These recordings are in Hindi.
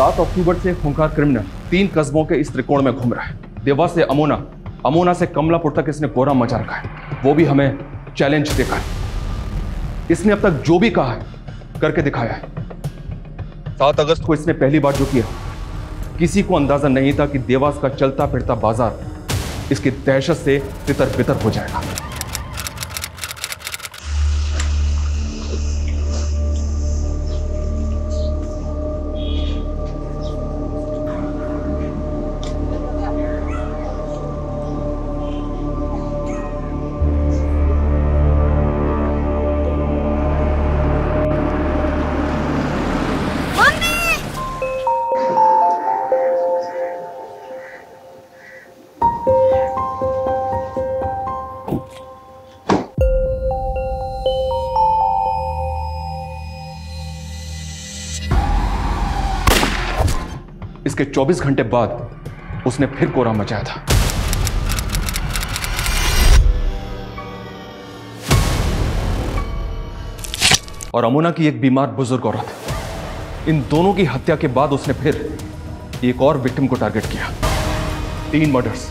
7 अक्टूबर से खूंखार क्रिमिनल 3 कस्बों के इस त्रिकोण में घूम रहा है। देवा से अमोना, अमोना से कमलापुर तक इसने कोहराम मचा रखा है, वो भी हमें चैलेंज देकर। इसने अब तक जो भी कहा है करके दिखाया है। 7 अगस्त को इसने पहली बार जो किया, किसी को अंदाजा नहीं था कि देवास का चलता फिरता बाजार इसकी दहशत से तितर बितर हो जाएगा। इसके 24 घंटे बाद उसने फिर कोहराम मचाया था। और अमोना की एक बीमार बुजुर्ग औरत, इन दोनों की हत्या के बाद उसने फिर एक और विक्टिम को टारगेट किया। 3 मर्डर्स,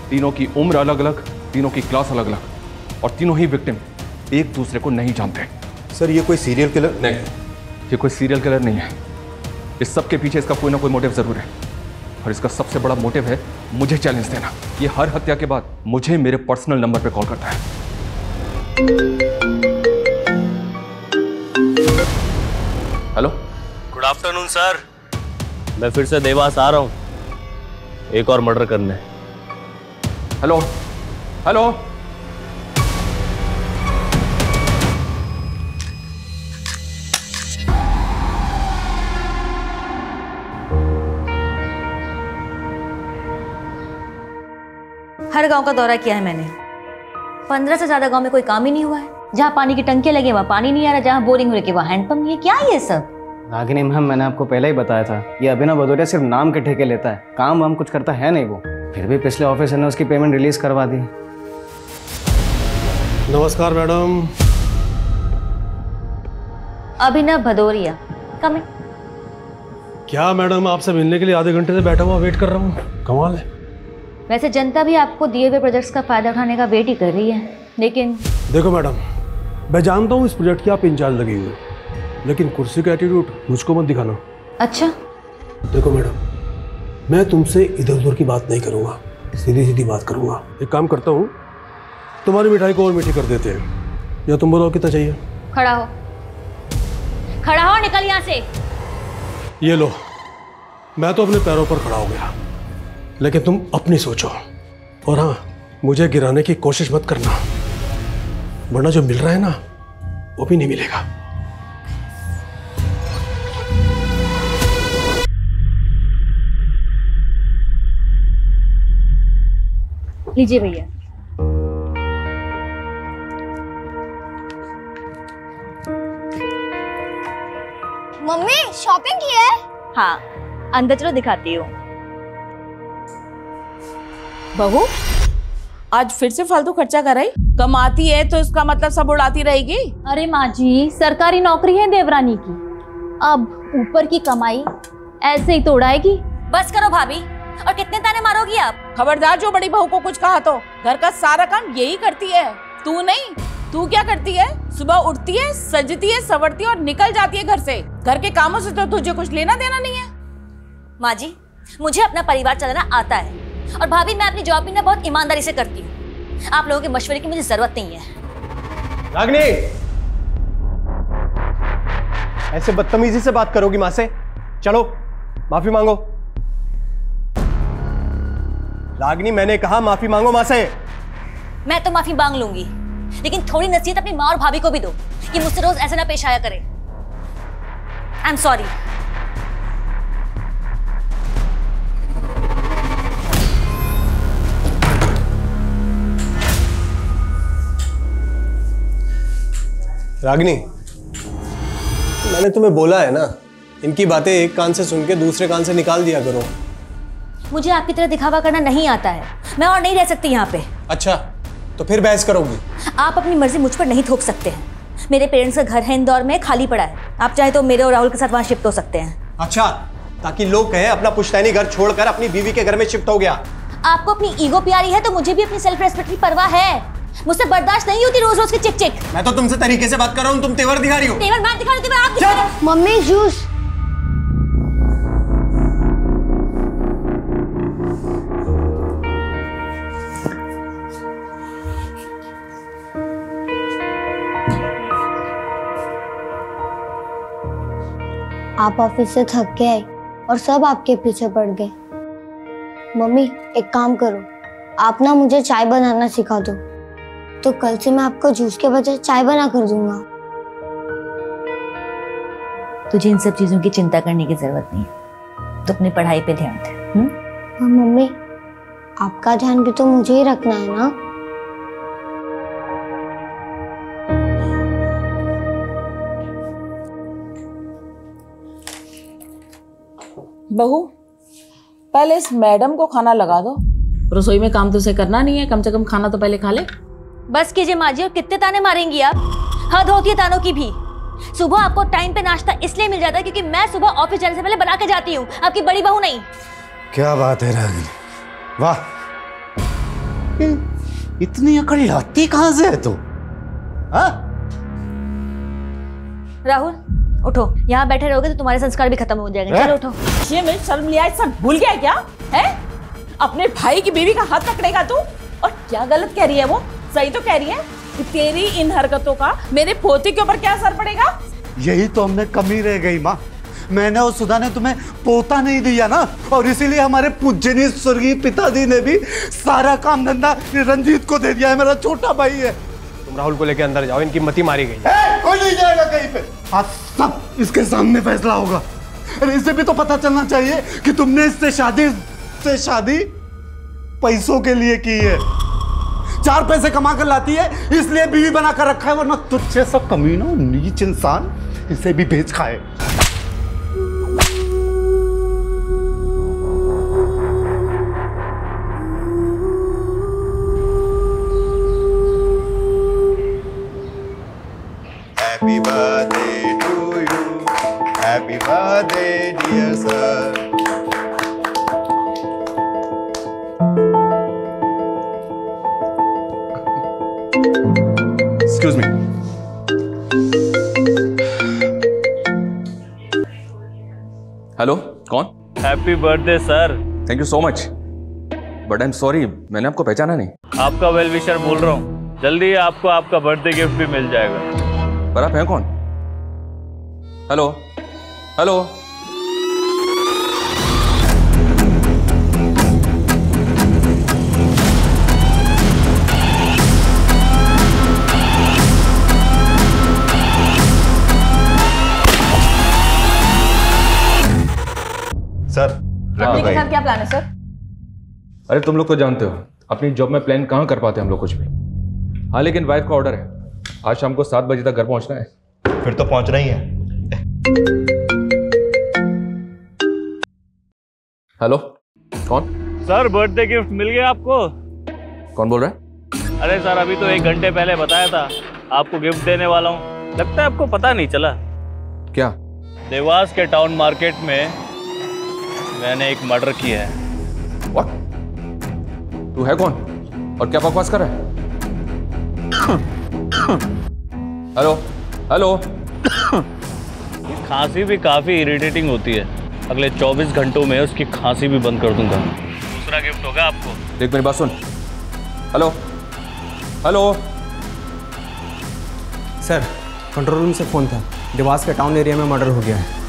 तीनों की उम्र अलग अलग, तीनों की क्लास अलग अलग, और तीनों ही विक्टिम एक दूसरे को नहीं जानते। सर ये कोई सीरियल किलर? नहीं, ये कोई सीरियल किलर नहीं है। इस सब के पीछे इसका कोई ना कोई मोटिव जरूर है, और इसका सबसे बड़ा मोटिव है मुझे चैलेंज देना। ये हर हत्या के बाद मुझे मेरे पर्सनल नंबर पे कॉल करता है। Hello, good afternoon sir. मैं फिर से देवास आ रहा हूँ एक और मर्डर करने। हेलो हेलो, हर गांव का दौरा किया है मैंने। 15 से ज्यादा गांव में कोई काम ही नहीं हुआ है। जहाँ पानी की टंकियां लगी वहाँ पानी नहीं आ रहा, जहाँ बोरिंग हो रही वहाँ हैंडपंप नहीं है। क्या ये सब? रागिनी मैम, मैंने आपको पहले ही बताया था, ये अभिनव भदौरिया सिर्फ नाम के ठेके लेता है, काम वाम कुछ करता है नहीं वो। फिर भी पिछले ऑफिसर ने उसकी पेमेंट रिलीज करवा दी। नमस्कार मैडम। अभिनव भदौरिया, कम इन। क्या मैडम, आपसे मिलने के लिए आधे घंटे से बैठा हुआ वेट कर रहा हूँ, कमाल है। वैसे जनता भी आपको दिए हुए प्रोजेक्ट्स का फायदा उठाने का वेट ही कर रही है, लेकिन देखो मैडम, मैं जानता हूँ इस प्रोजेक्ट की आप इंचार्ज लगी हुई, लेकिन कुर्सी का एटीट्यूड मुझको मत दिखाना। अच्छा? देखो मैडम, मैं तुमसे इधर उधर की बात नहीं करूँगा, सीधी सीधी बात करूँगा। एक काम करता हूँ, तुम्हारी मिठाई को और मीठी कर देते हैं, या तुम बोलो कितना चाहिए? खड़ा हो, खड़ा हो, निकल यहाँ से। ये लो, मैं तो अपने पैरों पर खड़ा हो गया, लेकिन तुम अपनी सोचो, और हाँ, मुझे गिराने की कोशिश मत करना, वरना जो मिल रहा है ना वो भी नहीं मिलेगा। लीजिए भैया। मम्मी शॉपिंग की है? हाँ, अंदर चलो दिखाती हूँ। बहू, आज फिर से फालतू खर्चा कराई? कमाती है तो इसका मतलब सब उड़ाती रहेगी? अरे माँ जी, सरकारी नौकरी है देवरानी की, अब ऊपर की कमाई ऐसे ही तो उड़ाएगी। बस करो भाभी, और कितने ताने मारोगी आप? खबरदार, जो बड़ी बहू को कुछ कहा तो। घर का सारा काम यही करती है, तू नहीं। तू क्या करती है? सुबह उठती है, सजती है, संवरती है और निकल जाती है घर से। घर के कामों से तो तुझे कुछ लेना देना नहीं है। माँ जी, मुझे अपना परिवार चलाना आता है, और भाभी मैं अपनी जॉब भी ना बहुत ईमानदारी से करती हूँ। आप लोगों के मशवरे की मुझे जरूरत नहीं है। रागिनी, ऐसे बदतमीजी से बात करोगी माँ से? चलो माफी मांगो। रागिनी, मैंने कहा माफी मांगो माँ से। मैं तो माफी मांग लूंगी, लेकिन थोड़ी नसीहत अपनी माँ और भाभी को भी दो कि मुझसे रोज ऐसे ना पेश आया करे। आई एम सॉरी। रागिनी, मैंने तुम्हें बोला है ना, इनकी बातें एक कान से सुन के दूसरे कान से निकाल दिया करो। मुझे आपकी तरह दिखावा करना नहीं आता है, मैं और नहीं रह सकती यहाँ पे। अच्छा, तो फिर बहस करोगी? आप अपनी मर्जी मुझ पर नहीं थोप सकते हैं। मेरे पेरेंट्स का घर है इंदौर में, खाली पड़ा है। आप चाहे तो मेरे और राहुल के साथ वहाँ शिफ्ट हो सकते हैं। अच्छा, ताकि लोग कहें अपना पुश्तैनी घर छोड़कर अपनी बीवी के घर में शिफ्ट हो गया। आपको अपनी ईगो प्यारी है तो मुझे भी अपनी सेल्फ रेस्पेक्ट की परवाह है। मुझसे बर्दाश्त नहीं होती रोज रोज के चिक चिक। मैं तो तुमसे तरीके से बात कर रहा हूँ, तुम तेवर दिखा रही हो। तेवर मैं दिखा रही हूँ, तेवर आप दिखा रहे हो। Mummy juice. आप ऑफिस से थक के आए और सब आपके पीछे पड़ गए। मम्मी एक काम करो, आप ना मुझे चाय बनाना सिखा दो, तो कल से मैं आपको जूस के बजाय चाय बना कर दूंगा। तुझे इन सब चीजों की चिंता करने की जरूरत नहीं है, तो अपनी पढ़ाई पे ध्यान दे। मम्मी आपका ध्यान भी तो मुझे ही रखना है ना। बहू पहले इस मैडम को खाना लगा दो। रसोई में काम तो उसे करना नहीं है, कम से कम खाना तो पहले खा ले। बस कीजिए माँ जी, और कितने ताने मारेंगी आप? हद होती है तानों की भी। सुबह आपको टाइम पे नाश्ता इसलिए मिल जाता है क्योंकि मैं सुबह ऑफिस जाने से पहले बना के जाती हूँ, आपकी बड़ी बहू नहीं। क्या बात है रागिनी, वाह, इतनी अकड़ लाती कहां से है तू? राहुल उठो, यहाँ बैठे रहोगे तो तुम्हारे संस्कार भी खत्म हो जाएंगे। चलो उठो। ये मेरी शर्म लिहाज सब भूल गया क्या है? अपने भाई की बीवी का हाथ पकड़ेगा तू? और क्या गलत कह रही है वो? सही तो कह रही है कि तेरी इन हरकतों का मेरे पोते के ऊपर क्या असर पड़ेगा? यही तो हमने कमी रह गई माँ। मैंने और सुधा ने तुम्हें पोता नहीं दिया ना, और इसीलिए हमारे पूजनीय स्वर्गीय पिताजी ने भी सारा काम धंधा रंजीत को दे दिया है। मेरा छोटा भाई है। तुम राहुल को लेके अंदर जाओ, इनकी मति मारी गई। कोई नहीं जाएगा कहीं पे, आज सब इसके सामने फैसला होगा। अरे इसे भी तो पता चलना चाहिए कि तुमने इससे शादी पैसों के लिए की है। 4 पैसे कमा कर लाती है इसलिए बीवी बना कर रखा है, वरना तुझसे सब कमीनों नीच इंसान इसे भी बेच खाए। Happy birthday to you. Happy birthday, dear sir. Excuse me. Hello, कौन? Happy birthday sir. Thank you so much, but I am sorry, मैंने आपको पहचाना नहीं। आपका वेल विशर बोल रहा हूँ, जल्दी ही आपको आपका बर्थडे गिफ्ट भी मिल जाएगा। पर आप हैं कौन? Hello hello. सर अपने के साथ क्या प्लान है सर? अरे तुम लोग तो जानते हो अपनी जॉब में प्लान कहाँ कर पाते हम लोग कुछ भी। हाँ लेकिन वाइफ का ऑर्डर है, आज शाम को 7 बजे तक घर पहुंचना है। फिर तो पहुंचना ही है। हेलो, कौन? सर बर्थडे गिफ्ट मिल गया आपको। कौन बोल रहा है? अरे सर अभी तो 1 घंटे पहले बताया था आपको गिफ्ट देने वाला हूँ, लगता है आपको पता नहीं चला। क्या? देवास के टाउन मार्केट में मैंने एक मर्डर किया है। What? तू है कौन और क्या बकवास कर रहा है? Hello hello. खांसी भी काफी इरिटेटिंग होती है, अगले 24 घंटों में उसकी खांसी भी बंद कर दूंगा। दूसरा गिफ्ट होगा आपको। देख मेरी बात सुन। Hello hello. Sir control room से फोन था, देवास के टाउन एरिया में मर्डर हो गया है।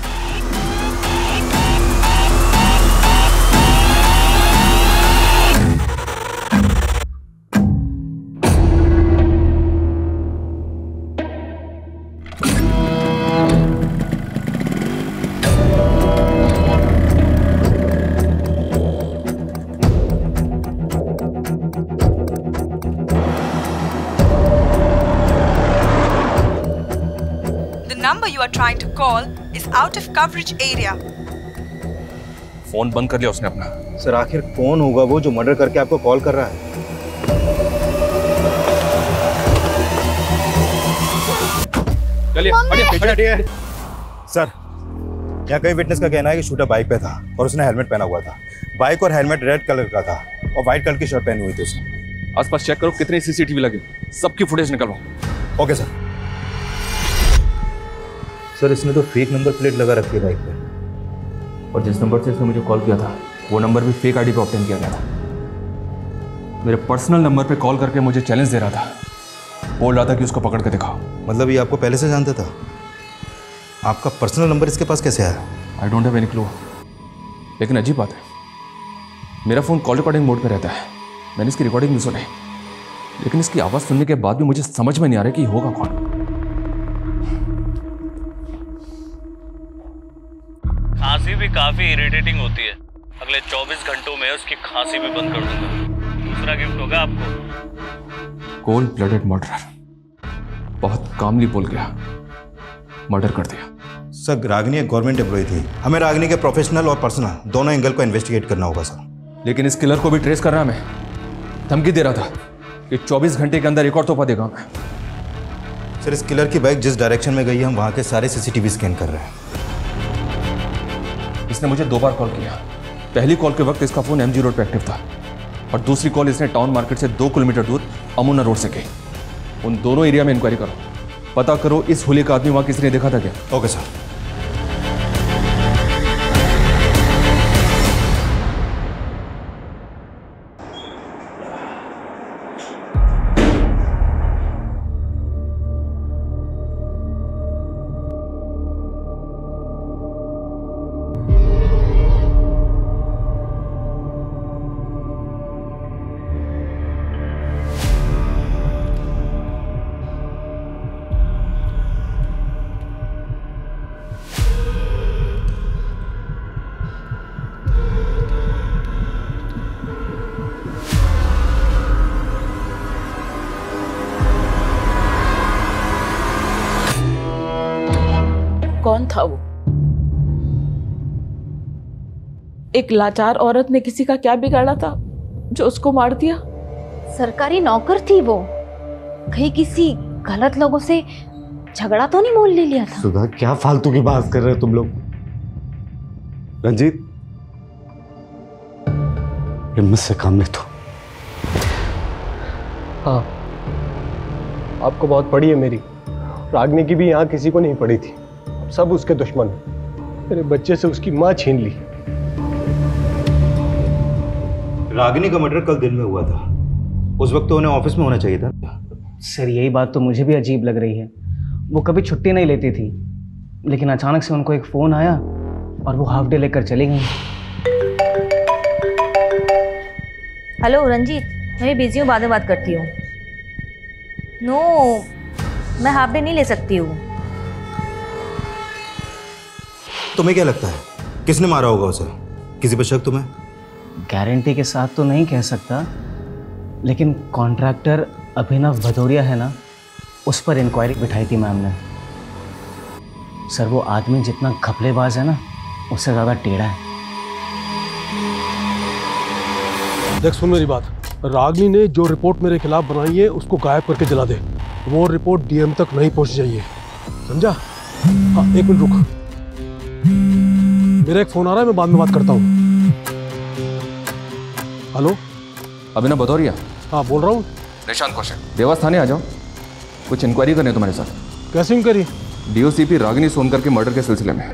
number you are trying to call is out of coverage area. Phone बंद कर लिया उसने अपना। सर आखिर कौन होगा वो जो मर्डर करके आपको कॉल कर रहा है? चलिए हटिए। सर यहाँ कई विटनेस का कहना है कि शूटर बाइक पे था और उसने हेलमेट पहना हुआ था। बाइक और हेलमेट रेड कलर का था और व्हाइट कलर की शर्ट पहनी हुई थी उसने। आसपास चेक करो कितने सीसीटीवी लगे, सबकी फुटेज निकलवाओ। Okay sir. सर इसने तो फेक नंबर प्लेट लगा रखी है बाइक पे, और जिस नंबर से इसने मुझे कॉल किया था वो नंबर भी फेक आईडी पे ऑब्टेन किया गया था। मेरे पर्सनल नंबर पे कॉल करके मुझे चैलेंज दे रहा था, बोल रहा था कि उसको पकड़ के दिखाओ। मतलब ये आपको पहले से जानता था? आपका पर्सनल नंबर इसके पास कैसे आया? I don't have any clue. लेकिन अजीब बात है, मेरा फ़ोन कॉल रिकॉर्डिंग मोड पे रहता है, मैंने इसकी रिकॉर्डिंग नहीं सुनी, लेकिन इसकी आवाज़ सुनने के बाद भी मुझे समझ में नहीं आ रहा कि होगा कौन। खांसी भी काफ़ी इरिटेटिंग होती है, अगले 24 घंटों में उसकी खांसी भी बंद कर दूंगा। दूसरा गिफ्ट होगा आपको। कोल्ड ब्लडेड मर्डर, बहुत कामली बोल गया, मर्डर कर दिया। सर रागिनी एक गवर्नमेंट एम्प्लॉय थी, हमें रागिनी के प्रोफेशनल और पर्सनल दोनों एंगल को इन्वेस्टिगेट करना होगा सर। लेकिन इस किलर को भी ट्रेस करना, हमें धमकी दे रहा था कि 24 घंटे के अंदर एक और तोहफा देगा मैं। सर इस किलर की बाइक जिस डायरेक्शन में गई है हम वहाँ के सारे सीसीटीवी स्कैन कर रहे हैं। इसने मुझे 2 बार कॉल किया। पहली कॉल के वक्त इसका फ़ोन MG रोड पर एक्टिव था और दूसरी कॉल इसने टाउन मार्केट से 2 किलोमीटर दूर अमुना रोड से की। उन दोनों एरिया में इंक्वायरी करो, पता करो इस होली का आदमी वहाँ किसी ने देखा था क्या। Okay sir. कौन था वो? एक लाचार औरत ने किसी का क्या बिगाड़ा था जो उसको मार दिया? सरकारी नौकर थी वो, कहीं किसी गलत लोगों से झगड़ा तो नहीं मोल ले लिया था? सुधा क्या फालतू की बात कर रहे हो तुम लोग। रंजीत हिम्मत से काम ले तो। हाँ आपको बहुत पड़ी है मेरी, रागनी की भी यहाँ किसी को नहीं पड़ी थी, सब उसके दुश्मन हैं। मेरे बच्चे से उसकी माँ छीन ली। रागिनी का मर्डर कल दिन में हुआ था, उस वक्त तो उन्हें ऑफिस में होना चाहिए था। सर यही बात तो मुझे भी अजीब लग रही है। वो कभी छुट्टी नहीं लेती थी, लेकिन अचानक से उनको एक फ़ोन आया और वो हाफ डे लेकर चली गई। हेलो रंजीत, मैं बिजी हूँ, बाद में बात करती हूँ। नो मैं हाफ डे नहीं ले सकती हूँ। तुम्हें क्या लगता है किसने मारा होगा उसे? किसी पर शक तुम्हें? गारंटी के साथ तो नहीं कह सकता, लेकिन कॉन्ट्रैक्टर अभिनव भदौरिया है ना, उस पर इंक्वायरी बिठाई थी मैम ने। सर वो आदमी जितना घपलेबाज है ना, उससे ज़्यादा टेढ़ा है। देख सुन मेरी बात, रागनी ने जो रिपोर्ट मेरे खिलाफ बनाई है उसको गायब करके जला दे। वो रिपोर्ट डीएम तक नहीं पहुंच चाहिए, समझा? हाँ 1 मिनट रुक, मेरा एक फोन आ रहा है, मैं बाद में बात करता हूँ। हेलो अभिनव भदौरिया? हाँ बोल रहा हूँ। निशांत कौशिक, देवास थाने आ जाओ, कुछ इंक्वायरी करनी है तुम्हारे साथ। कैसी इंक्वायरी? DOCP रागिनी सोनकर के मर्डर के सिलसिले में।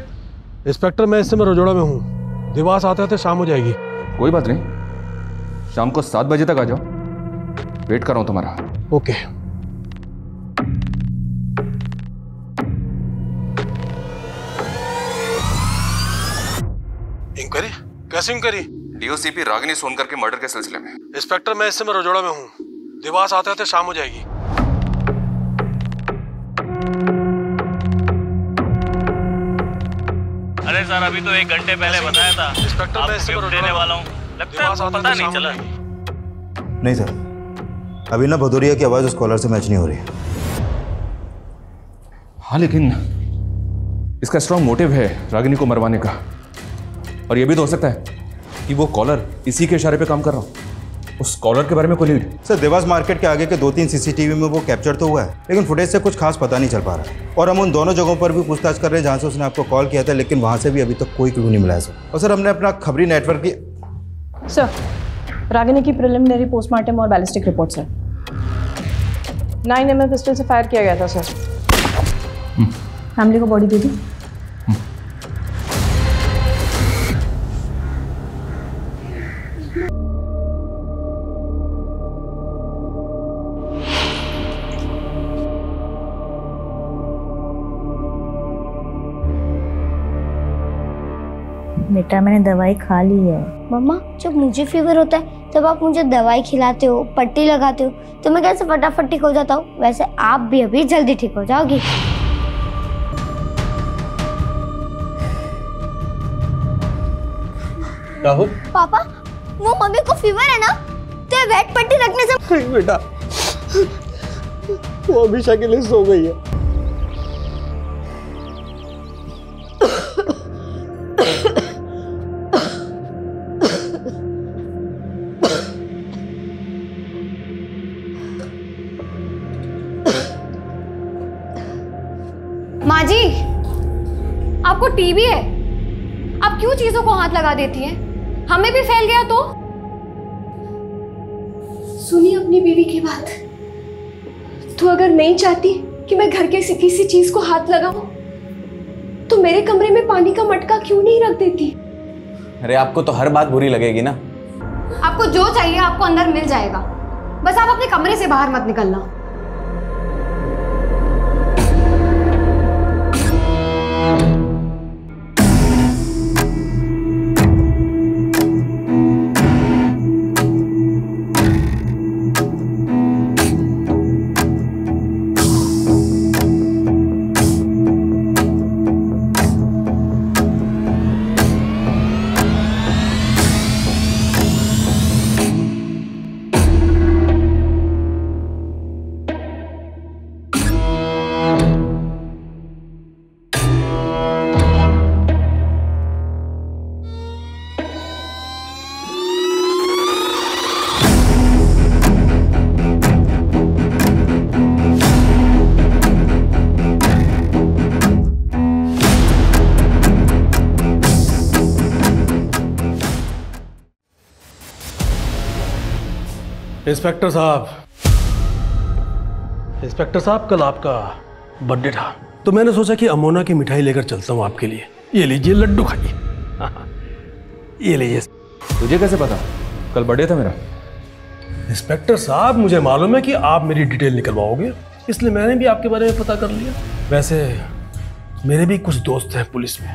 इंस्पेक्टर मैं इस समय रजोड़ा में हूँ, देवास आते आते शाम हो जाएगी। कोई बात नहीं, शाम को 7 बजे तक आ जाओ, वेट कर रहा हूँ तुम्हारा। ओके। इंक्वायरी? कैसी इंक्वायरी? DOCP रागिनी सोनकर के मर्डर के सिलसिले में। इंस्पेक्टर मैं इस समय रजोड़ा में हूँ, देवास आते आते शाम हो जाएगी। अरे सर अभी तो 1 घंटे पहले बताया था इंस्पेक्टर मैं गिफ्ट देने वाला हूँ, लगता है आपको पता नहीं चला। नहीं सर, अभिनव भदौरिया की आवाज़ उस कॉलर से मैच नहीं हो रही। हाँ लेकिन इसका स्ट्रांग मोटिव है रागिनी को मरवाने का, और यह भी तो हो सकता है कि वो कॉलर इसी के इशारे पे काम कर रहा हो। उस कॉलर के बारे में कोई लीड? सर देवास मार्केट के आगे के 2-3 सीसीटीवी में वो कैप्चर तो हुआ है, लेकिन फुटेज से कुछ खास पता नहीं चल पा रहा। और हम उन दोनों जगहों पर भी पूछताछ कर रहे हैं जहाँ से उसने आपको कॉल किया था, लेकिन वहाँ से भी अभी तक कोई क्लू नहीं मिला है सर। और सर हमने अपना खबरी नेटवर्क की सर, रागिनी की प्रिलिमिनरी पोस्टमार्टम और ballistic report sir. 9mm pistol से फायर किया गया था सर। फैमिली को बॉडी दे दी। बेटा मैंने दवाई खा ली है। मम्मा जब मुझे फीवर होता है तब आप मुझे दवाई खिलाते हो, पट्टी लगाते हो, तो मैं कैसे फटाफट ठीक हो जाता हूँ। वैसे आप भी अभी जल्दी ठीक हो जाओगी। राहुल पापा वो मम्मी को फीवर है ना, तो वेट पट्टी रखने से बेटा वो अभिषा के लिए सो गई है। माँ जी, आपको टीबी है, आप क्यों चीजों को हाथ लगा देती हैं? हमें भी फैल गया तो? सुनिए अपनी बीवी की बात। तो अगर नहीं चाहती कि मैं घर के किसी चीज को हाथ लगाऊं, तो मेरे कमरे में पानी का मटका क्यों नहीं रख देती? अरे आपको तो हर बात बुरी लगेगी ना। आपको जो चाहिए आपको अंदर मिल जाएगा, बस आप अपने कमरे से बाहर मत निकलना। इंस्पेक्टर साहब कल आपका बर्थडे था, तो मैंने सोचा कि अमोना की मिठाई लेकर चलता हूँ आपके लिए। ये लीजिए लड्डू खाइए। ये लीजिए। तुझे कैसे पता कल बर्थडे था मेरा? इंस्पेक्टर साहब मुझे मालूम है कि आप मेरी डिटेल निकलवाओगे, इसलिए मैंने भी आपके बारे में पता कर लिया। वैसे मेरे भी कुछ दोस्त हैं पुलिस में,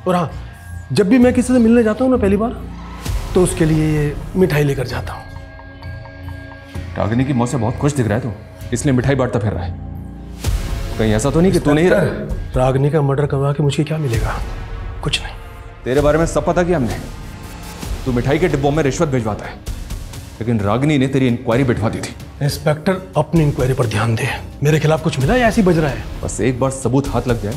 और हाँ जब भी मैं किसी से मिलने जाता हूँ ना पहली बार, तो उसके लिए ये मिठाई लेकर जाता हूँ। रागिनी की मौत से बहुत खुश दिख रहा है तू, इसलिए मिठाई बांटता फिर रहा है। कहीं ऐसा तो नहीं कि तू नहीं रहा? रागिनी का मर्डर करवा के मुझे क्या मिलेगा? कुछ नहीं। तेरे बारे में सब पता किया हमने। तू मिठाई के डिब्बों में रिश्वत भिजवाता है, लेकिन रागिनी ने तेरी इंक्वायरी बिठवा दी थी। इंस्पेक्टर अपनी इंक्वायरी पर ध्यान दे। मेरे खिलाफ कुछ मिला या ऐसे ही बज रहा है? बस एक बार सबूत हाथ लग जाए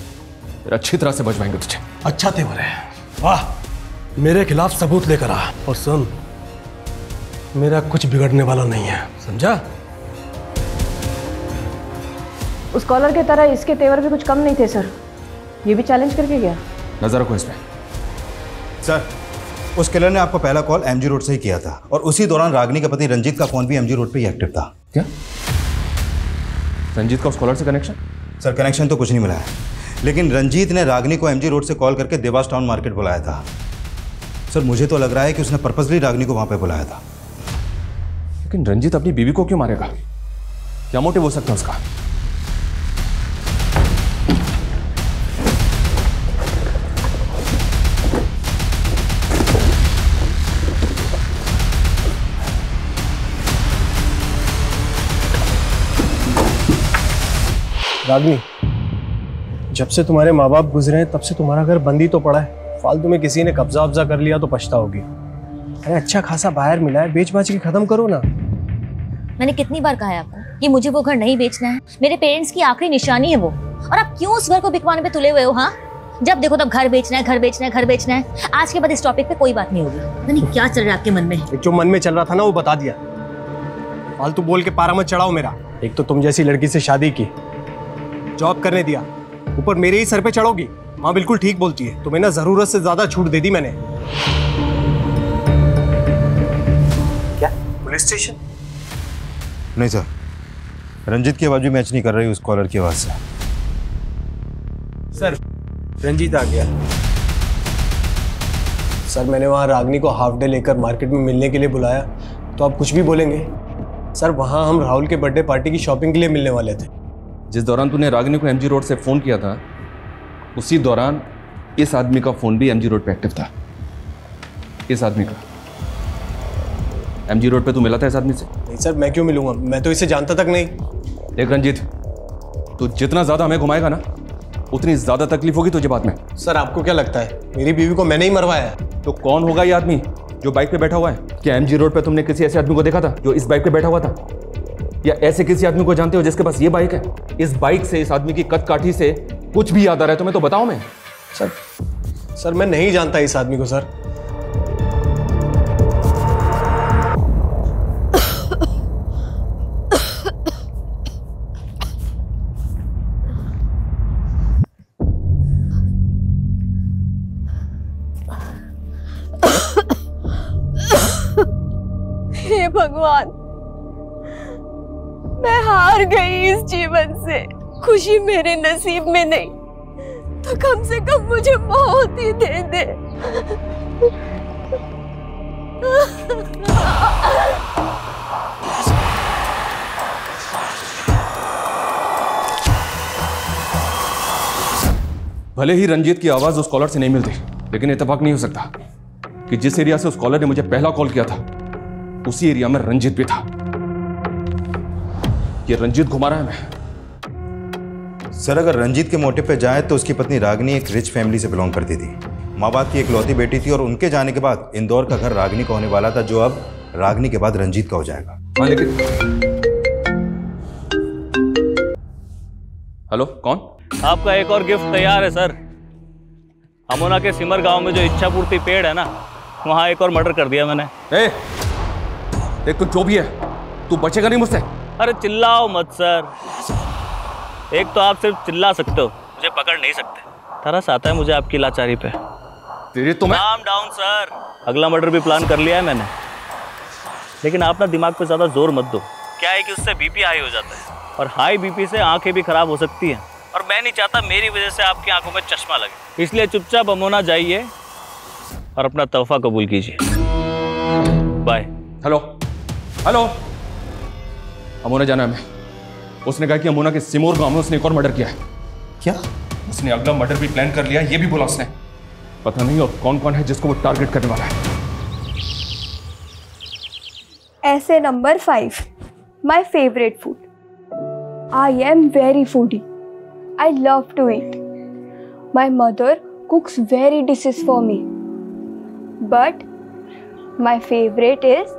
फिर अच्छी तरह से बजवाएंगे तुझे। अच्छा तेवर है, वाह। मेरे खिलाफ सबूत लेकर आ, और सुन मेरा कुछ बिगड़ने वाला नहीं है, समझा? उस कॉलर के तरह इसके तेवर भी कुछ कम नहीं थे सर। ये भी चैलेंज करके गया। नजर रखो इसमें। सर उस किलर ने आपको पहला कॉल एमजी रोड से ही किया था, और उसी दौरान रागिनी का पति रंजीत का फोन भी एमजी रोड पे ही एक्टिव था। क्या रंजीत का उस कॉलर से कनेक्शन? सर कनेक्शन तो कुछ नहीं मिला है, लेकिन रंजीत ने रागिनी को एमजी रोड से कॉल करके देवास टाउन मार्केट बुलाया था। सर मुझे तो लग रहा है कि उसने पर्पसली रागिनी को वहां पे बुलाया था। लेकिन रंजीत अपनी बीवी को क्यों मारेगा? क्या मोटिव हो सकता है उसका? रागिनी, जब से तुम्हारे माँ बाप गुजरे हैं तब से तुम्हारा घर बंद ही तो पड़ा है। फालतू में किसी ने कब्जा वब्जा कर लिया तो पछताओगी। अरे अच्छा खासा बाहर मिला है, बेच बाच के खत्म करो ना। मैंने कितनी बार कहा है आपको कि मुझे वो घर नहीं बेचना है, मेरे पेरेंट्स की आखिरी निशानी है वो, और आप क्यों उस घर को बिकवाने पे तुले हुए हो? हाँ, जब देखो तब घर बेचना है, घर बेचना है, घर बेचना है। आज के बाद इस टॉपिक पे कोई बात नहीं होगी। नहीं क्या चल रहा है आपके मन में? जो मन में चल रहा था ना वो बता दिया। फालतू बोल के पारा मत चढ़ाओ मेरा। एक तो तुम जैसी लड़की से शादी की, जॉब करने दिया, ऊपर मेरे ही सर पे चढ़ोगी। माँ बिल्कुल ठीक बोलती है, तुम्हें ना जरूरत से ज्यादा छूट दे दी मैंने। क्या पुलिस स्टेशन? नहीं सर, रंजीत की आवाज भी मैच नहीं कर रही उस कॉलर की आवाज से। सर रंजीत आ गया। सर मैंने वहाँ रागनी को हाफ डे लेकर मार्केट में मिलने के लिए बुलाया, तो आप कुछ भी बोलेंगे? सर वहाँ हम राहुल के बर्थडे पार्टी की शॉपिंग के लिए मिलने वाले थे। जिस दौरान तूने रागनी को एमजी रोड से फ़ोन किया था, उसी दौरान इस आदमी का फ़ोन भी एमजी रोड पे एक्टिव था। इस आदमी का एमजी रोड पे तू मिला था इस आदमी से? नहीं सर, मैं क्यों मिलूंगा, मैं तो इसे जानता तक नहीं। देख रंजीत, तू जितना ज़्यादा हमें घुमाएगा ना, उतनी ज़्यादा तकलीफ होगी तुझे बाद में। सर आपको क्या लगता है मेरी बीवी को मैंने ही मरवाया है? तो कौन होगा ये आदमी जो बाइक पे बैठा हुआ है? क्या एमजी रोड पे तुमने किसी ऐसे आदमी को देखा था जो इस बाइक पे बैठा हुआ था? या ऐसे किसी आदमी को जानते हो जिसके पास ये बाइक है? इस बाइक से, इस आदमी की कद काठी से कुछ भी याद आ रहा है तुम्हें तो बताओ। मैं सर मैं नहीं जानता इस आदमी को सर। हे भगवान, मैं हार गई इस जीवन से। खुशी मेरे नसीब में नहीं तो कम से कम मुझे मौत ही दे दे। भले ही रंजीत की आवाज उस कॉलर से नहीं मिलती, लेकिन इत्तेफाक नहीं हो सकता कि जिस एरिया से उस कॉलर ने मुझे पहला कॉल किया था, उसी एरिया में रंजीत भी था। ये रंजीत घुमा रहा है मैं। सर अगर रंजीत के मोटिव पे जाए तो उसकी पत्नी रागनी एक रिच फैमिली से बिलोंग करती थी, माँ बाप की इकलौती बेटी थी, और उनके जाने के बाद इंदौर का घर रागनी का होने वाला था, जो अब रागनी के बाद रंजीत का हो जाएगा। हाँ लेकिन हेलो, कौन? आपका एक और गिफ्ट तैयार है सर। अमोना के सिमर गांव में जो इच्छा पूर्ति पेड़ है ना, वहाँ एक और मर्डर कर दिया मैंने। देख तू जो भी है, तू बचेगा नहीं मुझसे। अरे चिल्लाओ मत सर, एक तो आप सिर्फ चिल्ला सकते हो, मुझे पकड़ नहीं सकते। तरस आता है मुझे आपकी लाचारी पे। तेरी तो काम डाउन सर, अगला मर्डर भी प्लान कर लिया है मैंने, लेकिन आप ना दिमाग पे ज़्यादा जोर मत दो। क्या है कि उससे बीपी हाई हो जाता है, और हाई बीपी से आंखें भी खराब हो सकती हैं, और मैं नहीं चाहता मेरी वजह से आपकी आंखों में चश्मा लगे। इसलिए चुपचाप अमोना जाइए और अपना तोहफा कबूल कीजिए। बाय। हेलो हेलो, अमोना जाना है हमें। उसने कहा कि अमोना के सिमोर गांव में उसने एक और मर्डर किया है। क्या? उसने अगला मर्डर भी प्लान कर लिया, ये भी बोला उसने। पता नहीं और कौन कौन है जिसको वो टारगेट करने वाला है। ऐसे number 5, my favourite food. I am very foodie. I love to eat. My mother cooks very dishes for me, but my favourite is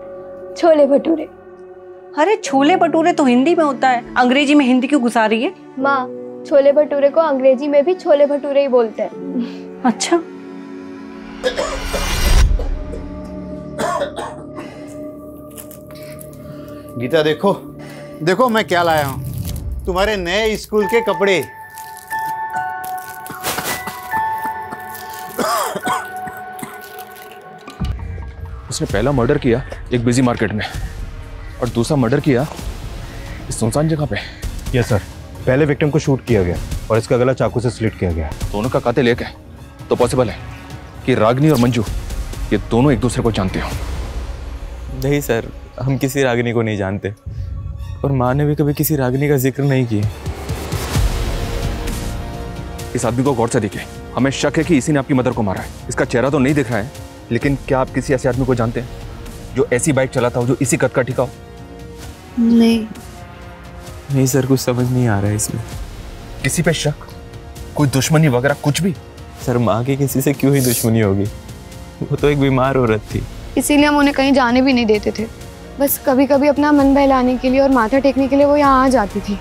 chole bhature. अरे छोले भटूरे तो हिंदी में होता है, अंग्रेजी में हिंदी क्यों घुसा रही है? माँ, छोले भटूरे को अंग्रेजी में भी छोले भटूरे ही बोलते हैं। अच्छा। गीता देखो देखो मैं क्या लाया हूँ, तुम्हारे नए स्कूल के कपड़े। उसने पहला मर्डर किया एक बिजी मार्केट में, और दूसरा मर्डर किया इस सुनसान जगह पे। यस सर, पहले विक्टिम को शूट किया गया और इसका गला चाकू से स्लिट किया गया। दोनों का कातिल एक है, तो पॉसिबल है कि रागनी और मंजू ये दोनों एक दूसरे को जानते हो। नहीं सर, हम किसी रागनी को नहीं जानते, और माँ ने भी कभी किसी रागनी का जिक्र नहीं किया। इस आदमी को गौर से देखें, हमें शक है कि इसी ने आपकी मदर को मारा है। इसका चेहरा तो नहीं दिख रहा है, लेकिन क्या आप किसी ऐसे आदमी को जानते हैं जो ऐसी बाइक चलाता हो, जो इसी कद का ठिका हो? नहीं सर, कुछ समझ नहीं आ रहा है इसमें। किसी पे शक, कोई दुश्मनी वगैरह कुछ भी? सर माँ की किसी से क्यों ही दुश्मनी होगी, वो तो एक बीमार औरत थी, इसीलिए हम उन्हें कहीं जाने भी नहीं देते थे। बस कभी कभी अपना मन बहलाने के लिए और माथा टेकने के लिए वो यहाँ आ जाती थी।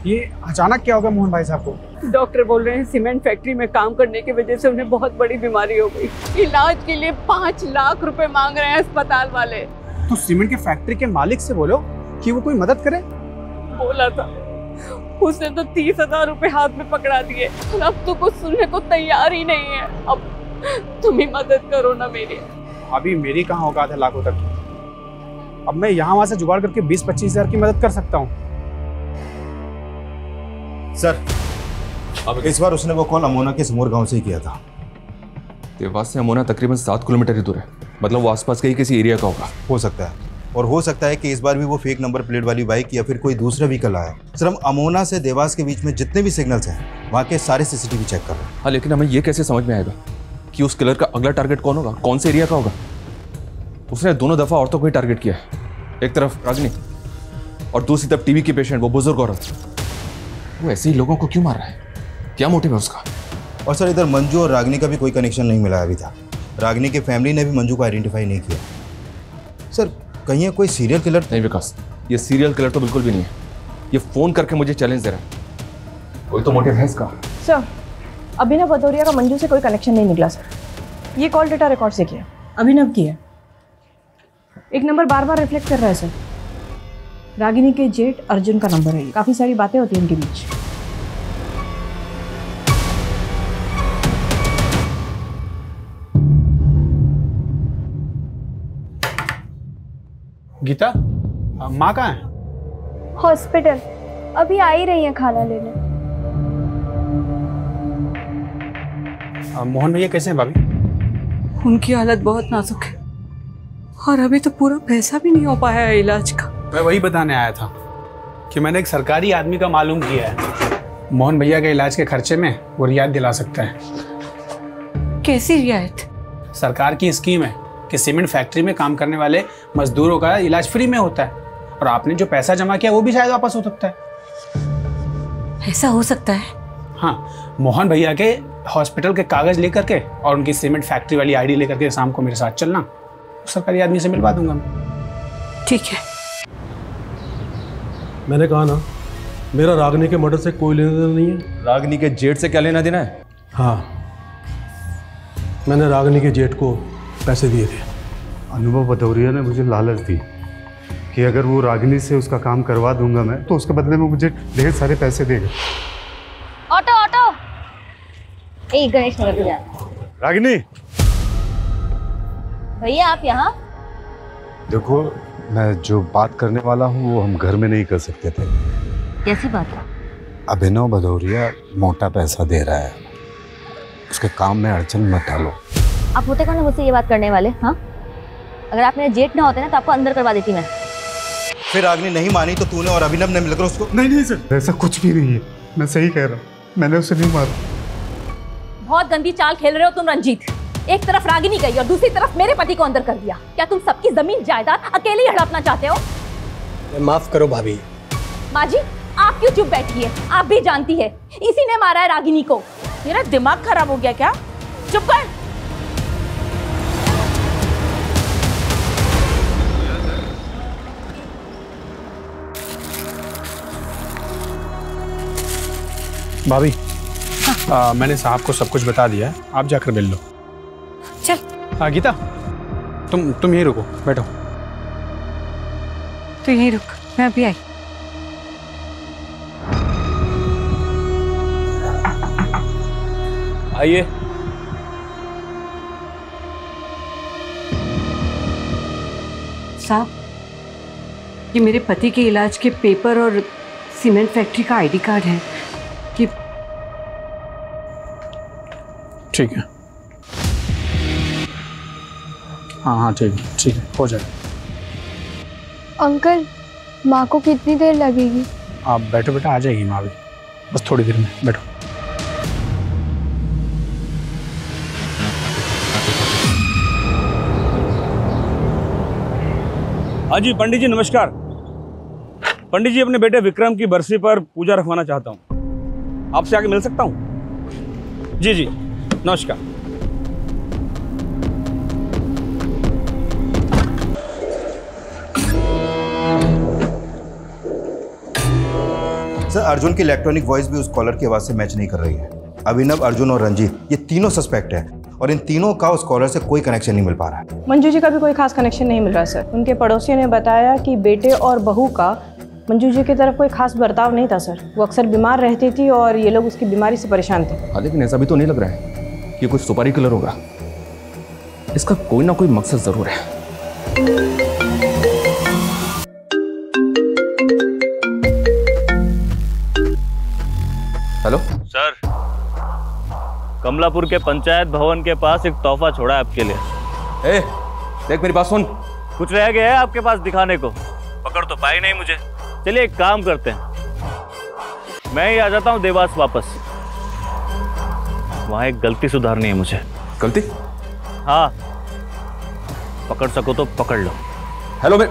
ये अचानक क्या हो गया मोहन भाई साहब को? डॉक्टर बोल रहे हैं सीमेंट फैक्ट्री में काम करने की वजह से उन्हें बहुत बड़ी बीमारी हो गई। इलाज के लिए 5 लाख रुपए मांग रहे हैं अस्पताल वाले। तो सीमेंट के फैक्ट्री के मालिक से बोलो कि वो कोई मदद करे। बोला था, उसने तो 30,000 रुपए हाथ में पकड़ा दिए और अब तो कुछ सुनने को तैयार ही नहीं है। अब तुम ही मदद करो ना मेरी। अभी मेरी कहाँ औकात है लाखों तक। अब मैं यहाँ वहां से जुगाड़ करके 20-25 हजार की मदद कर सकता हूँ। सर, अब इस बार उसने वो कॉल अमोना के समूर गांव से ही किया था। देवास से अमोना तकरीबन 7 किलोमीटर ही दूर है, मतलब वो आसपास के ही किसी एरिया का होगा। हो सकता है, और हो सकता है कि इस बार भी वो फेक नंबर प्लेट वाली बाइक या फिर कोई दूसरा व्हीकल आया। सर, हम अमोना से देवास के बीच में जितने भी सिग्नल्स हैं वहाँ के सारे सीसीटीवी चेक कर रहे हैं। हाँ, लेकिन हमें ये कैसे समझ में आएगा कि उस किलर का अगला टारगेट कौन होगा, कौन से एरिया का होगा? उसने दोनों दफा औरतों को ही टारगेट किया है, एक तरफ रागिनी और दूसरी तरफ टीबी की पेशेंट, वो बुजुर्ग औरत। वो ऐसे ही लोगों को क्यों मार रहा है? क्या मोटिव है उसका? और सर, इधर मंजू और रागिनी का भी कोई कनेक्शन नहीं मिला अभी तक। रागिनी की फैमिली ने भी मंजू को आइडेंटिफाई नहीं किया। सर, कहीं ये कोई सीरियल किलर? नहीं विकास, ये सीरियल किलर तो बिल्कुल भी नहीं है। ये फोन करके मुझे चैलेंज दे रहा है। कोई तो मोटिव है इसका। सर, अभिनव भदौरिया का मंजू से कोई कनेक्शन नहीं निकला सर। ये कॉल डेटा रिकॉर्ड से किया, अभिनव की है। एक नंबर बार बार रिफ्लेक्ट कर रहा है सर। रागिनी के जेठ अर्जुन का नंबर है। काफी सारी बातें होती हैं इनके बीच। गीता, माँ कहाँ है? हॉस्पिटल, अभी आ ही रही है खाना लेने। मोहन भैया कैसे हैं भाभी? उनकी हालत बहुत नाजुक है और अभी तो पूरा पैसा भी नहीं हो पाया है इलाज का। मैं वही बताने आया था कि मैंने एक सरकारी आदमी का मालूम किया है। मोहन भैया के इलाज के खर्चे में वो रियायत दिला सकता है। कैसी रियायत? सरकार की स्कीम है कि सीमेंट फैक्ट्री में काम करने वाले मजदूरों का इलाज फ्री में होता है, और आपने जो पैसा जमा किया वो भी शायद वापस हो सकता है। ऐसा हो सकता है? हाँ, मोहन भैया के हॉस्पिटल के कागज लेकर के और उनकी सीमेंट फैक्ट्री वाली आईडी लेकर के शाम को मेरे साथ चलना, सरकारी आदमी से मिलवा दूंगा मैं। ठीक है। मैंने कहा ना, मेरा रागिनी के मर्डर से कोई लेना देना नहीं है। रागिनी के जेठ से क्या लेना देना है? हाँ, मैंने रागिनी के जेठ को पैसे दिए थे। अनुभव भदौरिया ने मुझे लालच दी कि अगर वो रागिनी से उसका काम करवा दूंगा मैं, तो उसके बदले में मुझे ढेर सारे पैसे देगा। ऑटो ऑटो, एक गणेश नगर पे जा। रागिनी, भैया आप यहाँ? देखो, मैं जो बात करने वाला हूँ वो हम घर में नहीं कर सकते थे। कैसी बात है? अभिनव भदौरिया मोटा पैसा दे रहा है, उसके काम में अड़चन मत डालो। आप होते कौन है मुझसे ये बात करने वाले? हाँ, अगर आप मेरे जेठ ना होते ना तो आपको अंदर करवा देती मैं। फिर रागिनी नहीं मानी तो तूने और अभिनव ने मिलकर उसको? नहीं सर, ऐसा कुछ भी नहीं है, मैं सही कह रहा हूँ, मैंने उसे नहीं मारा। बहुत गंदी चाल खेल रहे हो तुम रंजीत। एक तरफ रागिनी गई और दूसरी तरफ मेरे पति को अंदर कर दिया। क्या तुम सबकी जमीन जायदाद अकेले ही हड़पना चाहते हो? माफ करो भाभी। माँ जी, आप क्यों चुप बैठी है? आप भी जानती है इसी ने मारा है रागिनी को। तेरा दिमाग खराब हो गया क्या? चुप कर। भाभी, मैंने साहब को सब कुछ बता दिया है, आप जाकर मिल लो। चल। गीता, तुम यहीं रुको, बैठो। तू यहीं रुक, मैं अभी आई। आइए। साहब, ये मेरे पति के इलाज के पेपर और सीमेंट फैक्ट्री का आईडी कार्ड है। कि ठीक है, हाँ ठीक है, हो जाएगा। अंकल, माँ को कितनी देर लगेगी? आप बैठो बेटा, आ जाएगी माँ भी, बस थोड़ी देर में, बैठो। हाँ जी पंडित जी, नमस्कार। पंडित जी, अपने बेटे विक्रम की बरसी पर पूजा रखवाना चाहता हूँ, आपसे आके मिल सकता हूँ? जी नमस्कार। सर, अर्जुन की इलेक्ट्रॉनिक वॉइस भी उस कॉलर की आवाज से मैच नहीं कर रही है। अभिनव, अर्जुन और रंजीत, ये तीनों सस्पेक्ट हैं और इन तीनों का उस कॉलर से कोई कनेक्शन नहीं मिल पा रहा है। मंजू जी का भी कोई खास कनेक्शन नहीं मिल रहा सर। उनके पड़ोसियों ने बताया कि बेटे और बहू का मंजू जी की तरफ कोई खास बर्ताव नहीं था सर। वो अक्सर बीमार रहती थी और ये लोग उसकी बीमारी से परेशान थे। हाँ, लेकिन ऐसा भी तो नहीं लग रहा है कि कुछ सुपारी किलर होगा। इसका कोई ना कोई मकसद जरूर है। हेलो सर, कमलापुर के पंचायत भवन के पास एक तोहफा छोड़ा है आपके लिए। ए, देख मेरी बात सुन। कुछ रह गया है आपके पास दिखाने को? पकड़ तो पाई नहीं मुझे। चलिए एक काम करते हैं, मैं ही आ जाता हूँ देवास वापस। वहां एक गलती सुधारनी है मुझे। गलती? हाँ, पकड़ सको तो पकड़ लो। हेलो मैं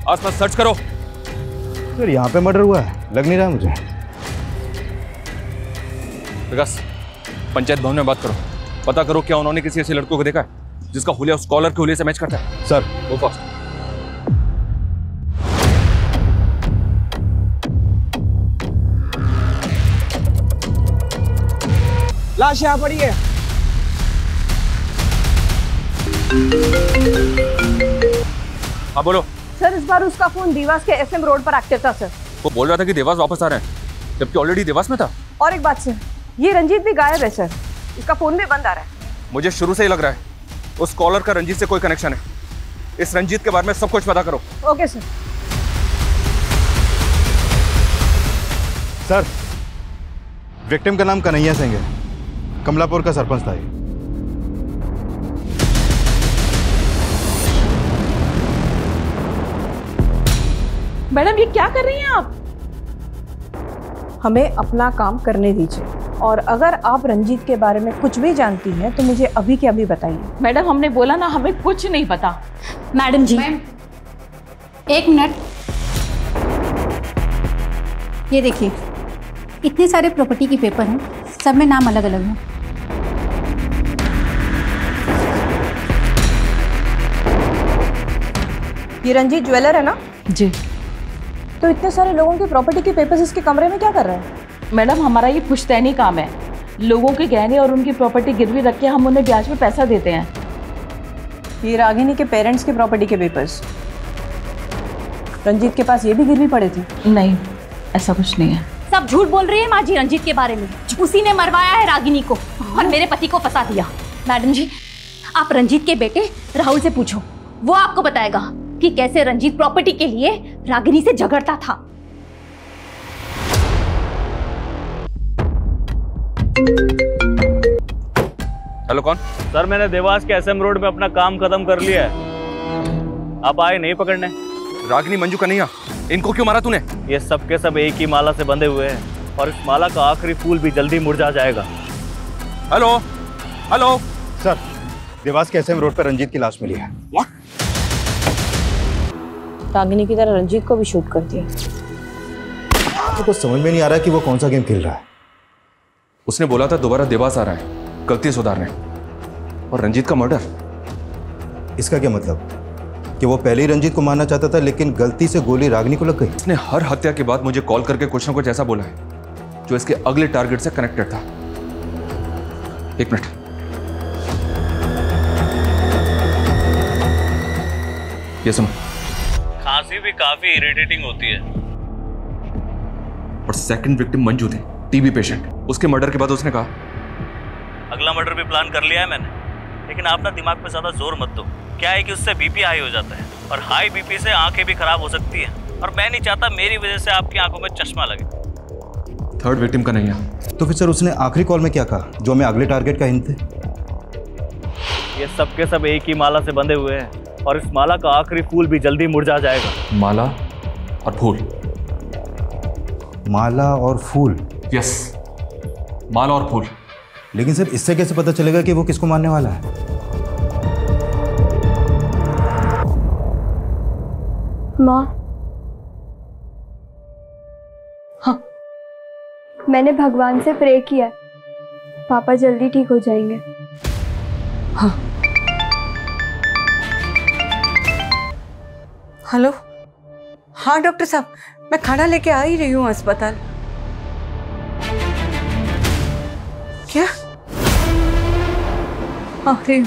आसपास सर्च करो। फिर यहाँ पे मर्डर हुआ है, लग नहीं रहा मुझे। विकास, पंचायत भवन में बात करो, पता करो क्या उन्होंने किसी ऐसे लड़कों को देखा है जिसका हुलिया उस कॉलर के हुलिये से मैच करता है। सर गो फास्ट। लाश यहाँ पड़ी है। हाँ बोलो। सर, इस बार उसका फोन देवास के एसएम रोड पर एक्टिव था सर। वो बोल रहा था कि देवास वापस आ रहे हैं, जबकि ऑलरेडी देवास में था। और एक बात सर, ये रंजीत भी गायब है सर। इसका फोन भी बंद आ रहा है। मुझे शुरू से ही लग रहा है उस कॉलर का रंजीत से कोई कनेक्शन है। इस रंजीत के बारे में सब कुछ पता करो। Okay sir. सर, विक्टिम का नाम कन्हैया सिंह है, कमलापुर का सरपंच था ये। मैडम, ये क्या कर रही हैं आप? हमें अपना काम करने दीजिए, और अगर आप रंजीत के बारे में कुछ भी जानती हैं तो मुझे अभी के अभी बताइए। मैडम, हमने बोला ना हमें कुछ नहीं पता। मैडम जी, एक मिनट। ये देखिए, इतने सारे प्रॉपर्टी के पेपर हैं, सब में नाम अलग अलग हैं। ये रंजीत ज्वेलर है ना? जी। तो इतने सारे लोगों के प्रॉपर्टी के पेपर्स इसके कमरे में क्या कर रहे हैं? मैडम, हमारा ये पुश्तैनी काम है। लोगों के गहने और उनकी प्रॉपर्टी गिरवी रख के हम उन्हें ब्याज में पैसा देते हैं। ये रागिनी के पेरेंट्स के प्रॉपर्टी के पेपर्स, रंजीत के पास ये भी गिरवी पड़े थे? नहीं, ऐसा कुछ नहीं है। सब झूठ बोल रही है माँ जी रंजीत के बारे में। उसी ने मरवाया है रागिनी को और मेरे पति को फंसा दिया। मैडम जी, आप रंजीत के बेटे राहुल से पूछो, वो आपको बताएगा कि कैसे रंजीत प्रॉपर्टी के लिए रागिनी से झगड़ता था। हेलो, कौन? सर, मैंने देवास के एसएम रोड में अपना काम खत्म कर लिया है। आप आए नहीं पकड़ने? रागिनी, मंजू कन्हैया, इनको क्यों मारा तूने? ये सब के सब एक ही माला से बंधे हुए हैं और इस माला का आखिरी फूल भी जल्दी मुरझा जाएगा। हेलो हेलो सर, देवास के एसएम रोड पर रंजीत की लाश मिली है। रागिनी की तरह रंजीत को भी शूट कर दिया। तो कुछ समझ में नहीं आ रहा कि वो कौन सा गेम खेल रहा है। उसने बोला था दोबारा देवास आ रहा है गलती सुधारने, और रंजीत का मर्डर। इसका क्या मतलब कि वो पहले ही रंजीत को मारना चाहता था लेकिन गलती से गोली रागिनी को लग गई? उसने हर हत्या के बाद मुझे कॉल करके कुछ ना कुछ ऐसा बोला है जो इसके अगले टारगेट से कनेक्टेड था। एक मिनट, ये सुनो। खांसी भी काफी इरिटेटिंग होती है। और सेकंड विक्टिम मंजू थी, टीबी पेशेंट। उसके मर्डर के बाद उसने कहा अगला मर्डर भी प्लान कर लिया है मैंने, लेकिन आप ना दिमाग पे ज्यादा जोर मत दो। क्या है कि उससे बीपी हाई हो जाता है और हाई बीपी से आंखें भी खराब हो सकती हैं, और मैं नहीं चाहता मेरी वजह से आपकी आंखों में चश्मा लगे। थर्ड विक्टिम का नहीं है। तो फिर सर उसने आखिरी कॉल में क्या कहा जो हमें अगले टारगेट का हिंट थे? ये सब के सब एक ही माला से बंधे हुए हैं और इस माला का आखिरी फूल भी जल्दी मुरझा जाएगा। माला और फूल? माला और फूल? यस, माला और फूल। लेकिन सर इससे कैसे पता चलेगा कि वो किसको मारने वाला है? माँ, हाँ, मैंने भगवान से प्रे किया, पापा जल्दी ठीक हो जाएंगे। हाँ। हेलो, हाँ डॉक्टर साहब, मैं खाना लेके आ ही रही हूँ अस्पताल। क्या? अरे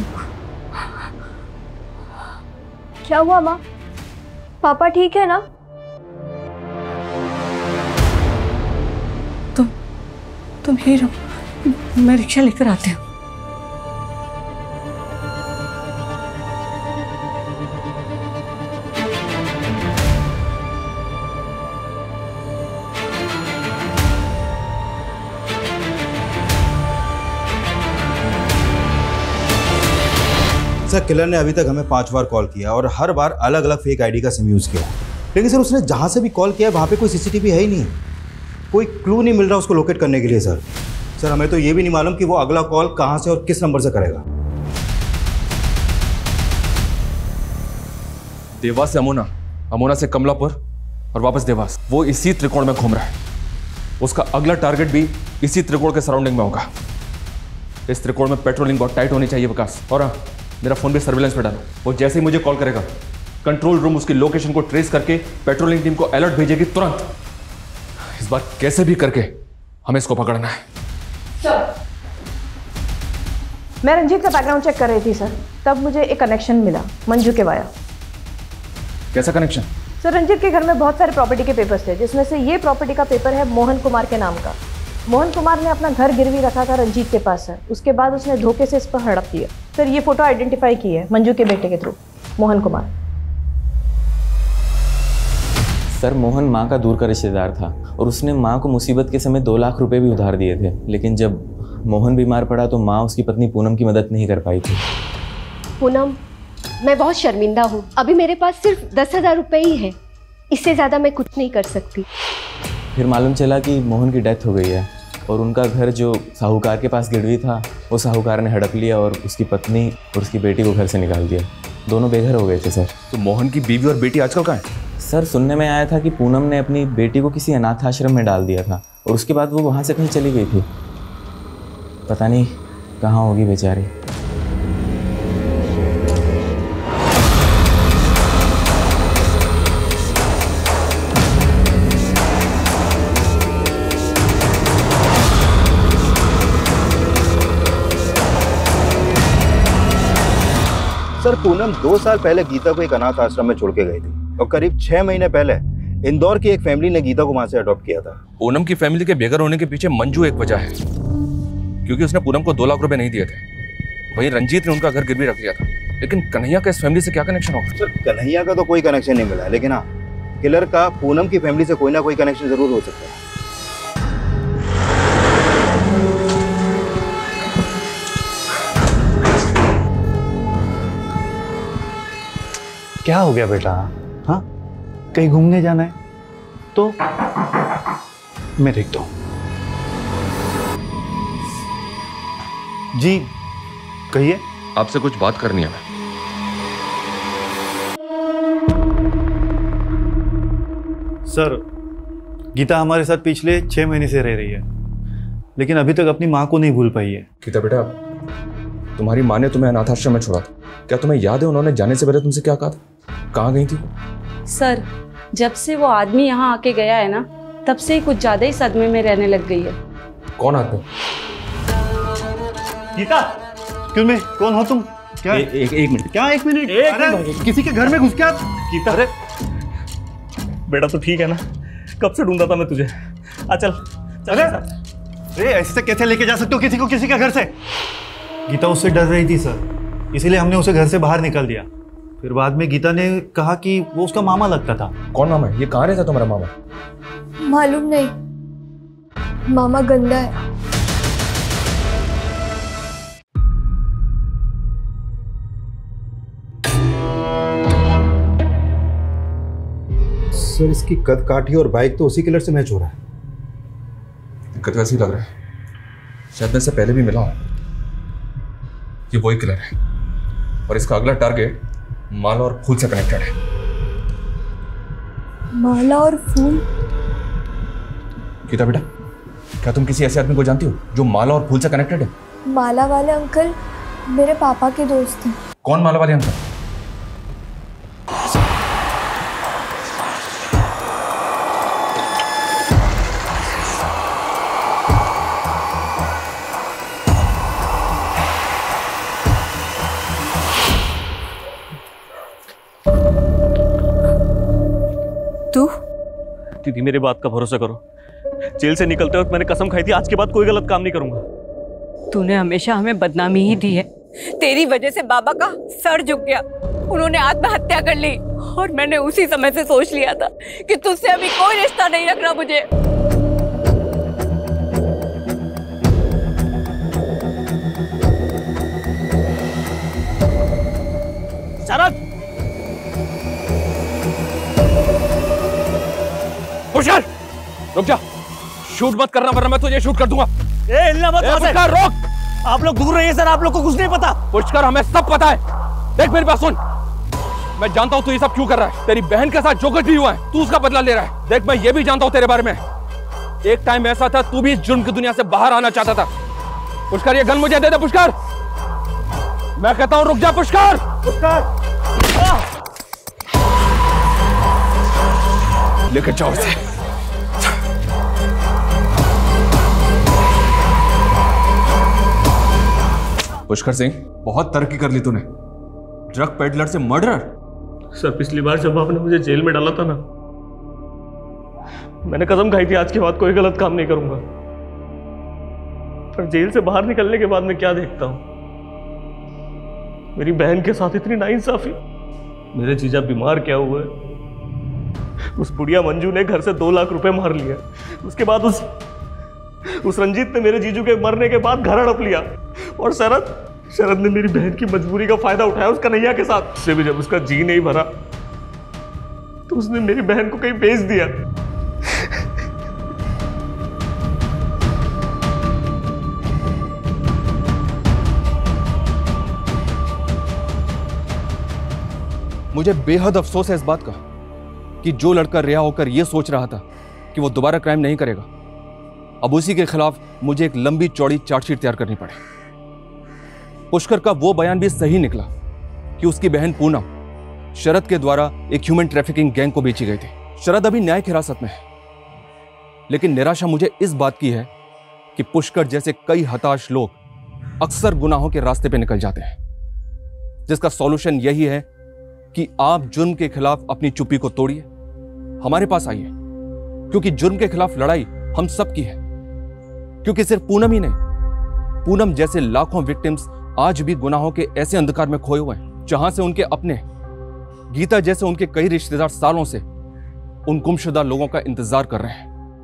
क्या हुआ माँ? पापा ठीक है ना? तुम ही रहो, मैं रिक्शा लेकर आती हूँ। सर, किलर ने अभी तक हमें 5 बार कॉल किया और हर बार अलग अलग फेक आईडी का सिम यूज़ किया। लेकिन सर उसने जहाँ से भी कॉल किया वहाँ पे कोई सीसीटीवी है ही नहीं, कोई क्लू नहीं मिल रहा उसको लोकेट करने के लिए। सर हमें तो ये भी नहीं मालूम कि वो अगला कॉल कहाँ से और किस नंबर से करेगा। देवास से अमोना, अमोना से कमलापुर और वापस देवास, वो इसी त्रिकोण में घूम रहा है। उसका अगला टारगेट भी इसी त्रिकोण के सराउंडिंग में होगा। इस त्रिकोण में पेट्रोलिंग बहुत टाइट होनी चाहिए विकास। और हाँ, मेरा फोन भी सर्विलेंस पे डालो। वो जैसे ही मुझे कॉल करेगा, कंट्रोल रूम उसकी लोकेशन को ट्रेस करके पेट्रोलिंग टीम को अलर्ट भेजेगी तुरंत। इस बार कैसे भी करके हमें इसको पकड़ना है। सर, मैं रंजीत का बैकग्राउंड चेक कर रही थी सर, तब मुझे एक कनेक्शन मिला मंजू के वाया। कैसा कनेक्शन? सर, रंजीत के घर में बहुत सारे प्रॉपर्टी के पेपर्स थे, जिसमें से ये प्रॉपर्टी का पेपर है मोहन कुमार के नाम का। मोहन कुमार ने अपना घर गिरवी रखा था रंजीत के पास सर। उसके बाद उसने धोखे से इस पर हड़प दिया सर। ये फोटो आइडेंटिफाई की है मंजू के बेटे के थ्रू, मोहन कुमार। सर, मोहन माँ का दूर का रिश्तेदार था और उसने माँ को मुसीबत के समय 2 लाख रुपए भी उधार दिए थे। लेकिन जब मोहन बीमार पड़ा तो माँ उसकी पत्नी पूनम की मदद नहीं कर पाई थी। पूनम, मैं बहुत शर्मिंदा हूँ। अभी मेरे पास सिर्फ 10,000 रुपये ही है, इससे ज़्यादा मैं कुछ नहीं कर सकती। फिर मालूम चला कि मोहन की डेथ हो गई है और उनका घर जो साहूकार के पास गिरवी था, वो साहूकार ने हड़प लिया और उसकी पत्नी और उसकी बेटी को घर से निकाल दिया। दोनों बेघर हो गए थे सर। तो मोहन की बीवी और बेटी आजकल कहाँ है? सर, सुनने में आया था कि पूनम ने अपनी बेटी को किसी अनाथ आश्रम में डाल दिया था और उसके बाद वो वहाँ से कहीं चली गई थी। पता नहीं कहाँ होगी बेचारी। सर, पूनम 2 साल पहले गीता को एक अनाथ आश्रम में छोड़ के गई थी और करीब 6 महीने पहले इंदौर की एक फैमिली ने गीता को वहां से अडॉप्ट किया था। पूनम की फैमिली के बेघर होने के पीछे मंजू एक वजह है, क्योंकि उसने पूनम को 2 लाख रुपए नहीं दिए थे। वहीं रंजीत ने उनका घर गिरवी रख लिया था। लेकिन कन्हैया का इस फैमिली से क्या कनेक्शन होगा? सर, कन्हैया का तो कोई कनेक्शन नहीं मिला है, लेकिन हाँ, किलर का पूनम की फैमिली से कोई ना कोई कनेक्शन जरूर हो सकता है। क्या हो गया बेटा? हाँ, कहीं घूमने जाना है तो मैं देखता हूँ। जी कहिए। आपसे कुछ बात करनी है। सर, गीता हमारे साथ पिछले 6 महीने से रह रही है, लेकिन अभी तक अपनी माँ को नहीं भूल पाई है। गीता बेटा, तुम्हारी माँ ने तुम्हें अनाथाश्रम में छोड़ा था। क्या तुम्हें याद है उन्होंने जाने से पहले तुमसे क्या कहा था? कहाँ गई थी? सर, जब से वो आदमी यहाँ आके गया है ना, तब से ही कुछ ज्यादा ही सदमे में रहने लग गई है। कौन आदमी? गीता, क्यों मैं? कौन हो तुम? क्या? एक मिनट। क्या 1 मिनट? अरे किसी के घर में घुस क्या? गीता, अरे बेटा तो ठीक है ना? कब से ढूंढा था मैं तुझे। आ चल। अरे ऐसे कैसे लेके जा सकते हो किसी को किसी के घर से? गीता उससे डर रही थी सर, इसीलिए हमने उसे घर से बाहर निकाल दिया। फिर बाद में गीता ने कहा कि वो उसका मामा लगता था। कौन मामा है? ये कहाँ रहता तुम्हारा मामा? मालूम नहीं, मामा गंदा है। सर, इसकी कद काठी और बाइक तो उसी किलर से मैच हो रहा है। दिक्कत वैसी लग रहा है, शायद मैं इससे पहले भी मिला हूं। ये वही किलर है और इसका अगला टारगेट माला और फूल से कनेक्टेड है। माला और फूल? गीता बेटा, क्या तुम किसी ऐसे आदमी को जानती हो जो माला और फूल से कनेक्टेड है? माला वाले अंकल मेरे पापा के दोस्त थे। कौन माला वाले अंकल? दीदी मेरी बात का भरोसा करो, जेल से निकलते वक्त मैंने कसम खाई थी आज के बाद कोई गलत काम नहीं करूंगा। तूने हमेशा हमें बदनामी ही दी है। तेरी वजह से बाबा का सर झुक गया, उन्होंने आत्महत्या कर ली और मैंने उसी समय से सोच लिया था कि तुझसे अभी कोई रिश्ता नहीं रखना मुझे। शरद! पुष्कर! रुक जा, शूट मत करना वरना मैं तुझे शूट कर दूंगा। हिलना मत वहां से। पुष्कर रोक! आप लोग दूर रहिए सर, आप लोग को कुछ नहीं पता। पुष्कर हमें सब पता है। देख मेरी बात सुन, मैं जानता हूं तू ये सब क्यों कर रहा है। तेरी बहन के साथ जो कुछ भी हुआ है तू उसका बदला ले रहा है। देख मैं ये भी जानता हूं तेरे बारे में, एक टाइम ऐसा था तू भी इस जुर्म की दुनिया से बाहर आना चाहता था। पुष्कर ये गन मुझे दे दे। पुष्कर मैं कहता हूं रुक जा। पुष्कर! पुष्कर लेकर जाओ इसे। पुष्कर सिंह बहुत तरक्की कर ली तूने, ड्रग पेडलर से मर्डरर। सर पिछली बार जब आपने मुझे जेल में डाला था ना, मैंने कसम खाई थी आज के बाद कोई गलत काम नहीं करूंगा। पर जेल से बाहर निकलने के बाद मैं क्या देखता हूं, मेरी बहन के साथ इतनी नाइंसाफी। मेरे जीजा बीमार क्या हुए, उस बुढ़िया मंजू ने घर से 2 लाख रुपए मार लिया। उसके बाद उस रंजीत ने मेरे जीजू के मरने के बाद घर हड़प लिया। और शरद ने मेरी बहन की मजबूरी का फायदा उठाया उस कन्हैया के साथ। उससे भी जब उसका जी नहीं भरा तो उसने मेरी बहन को कहीं बेच दिया। मुझे बेहद अफसोस है इस बात का कि जो लड़का रिहा होकर यह सोच रहा था कि वो दोबारा क्राइम नहीं करेगा, अब उसी के खिलाफ मुझे एक लंबी चौड़ी चार्जशीट तैयार करनी पड़े। पुष्कर का वो बयान भी सही निकला कि उसकी बहन पूनम शरद के द्वारा एक ह्यूमन ट्रैफिकिंग गैंग को बेची गई थी। शरद अभी न्यायिक हिरासत में है, लेकिन निराशा मुझे इस बात की है कि पुष्कर जैसे कई हताश लोग अक्सर गुनाहों के रास्ते पे निकल जाते हैं, जिसका सॉल्यूशन यही है कि आप जुर्म के खिलाफ अपनी चुप्पी को तोड़िए, हमारे पास आइए, क्योंकि जुर्म के खिलाफ लड़ाई हम सब की है। क्योंकि सिर्फ पूनम ही नहीं, पूनम जैसे लाखों विक्टिम्स आज भी गुनाहों के ऐसे अंधकार में खोए हुए हैं जहां से उनके अपने, गीता जैसे उनके कई रिश्तेदार सालों से उन गुमशुदा लोगों का इंतजार कर रहे हैं।